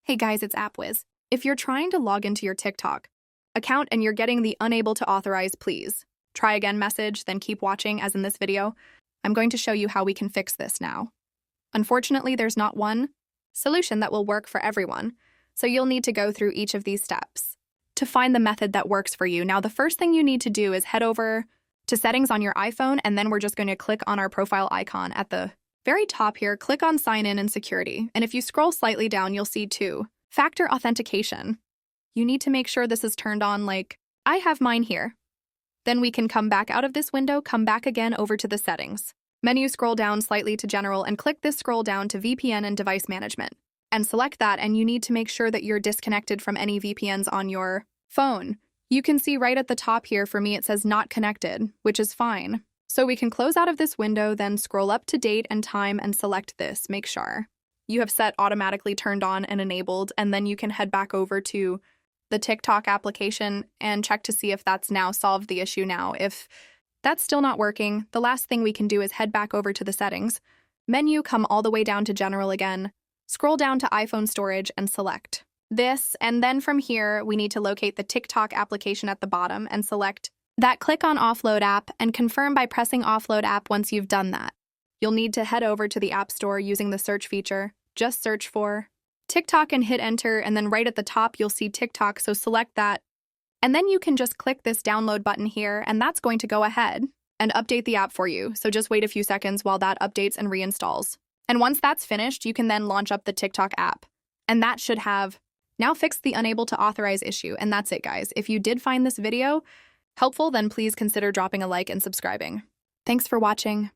Hey guys, it's AppWiz. If you're trying to log into your TikTok account and you're getting the unable to authorize please try again message, then keep watching as in this video, I'm going to show you how we can fix this now. Unfortunately, there's not one solution that will work for everyone, so you'll need to go through each of these steps to find the method that works for you. Now, the first thing you need to do is head over to settings on your iPhone, and then we're just going to click on our profile icon at the very top here, click on sign in and security. And if you scroll slightly down, you'll see two-factor authentication. You need to make sure this is turned on, like I have mine here. Then we can come back out of this window, come back again over to the settings menu, scroll down slightly to general and click this scroll down to VPN and device management and select that. And you need to make sure that you're disconnected from any VPNs on your phone. You can see right at the top here, for me, it says not connected, which is fine. So we can close out of this window, then scroll up to date and time and select this. Make sure you have set automatically turned on and enabled, and then you can head back over to the TikTok application and check to see if that's now solved the issue now. If that's still not working, the last thing we can do is head back over to the settings menu, come all the way down to general again, scroll down to iPhone storage and select this. And then from here, we need to locate the TikTok application at the bottom and select that. Click on offload app and confirm by pressing offload app. Once you've done that, you'll need to head over to the App Store using the search feature. Just search for TikTok and hit enter, and then right at the top you'll see TikTok, so select that. And then you can just click this download button here, and that's going to go ahead and update the app for you. So just wait a few seconds while that updates and reinstalls. And once that's finished, you can then launch up the TikTok app. And that should have now fixed the unable to authorize issue. And that's it, guys. If you did find this video helpful, then please consider dropping a like and subscribing. Thanks for watching.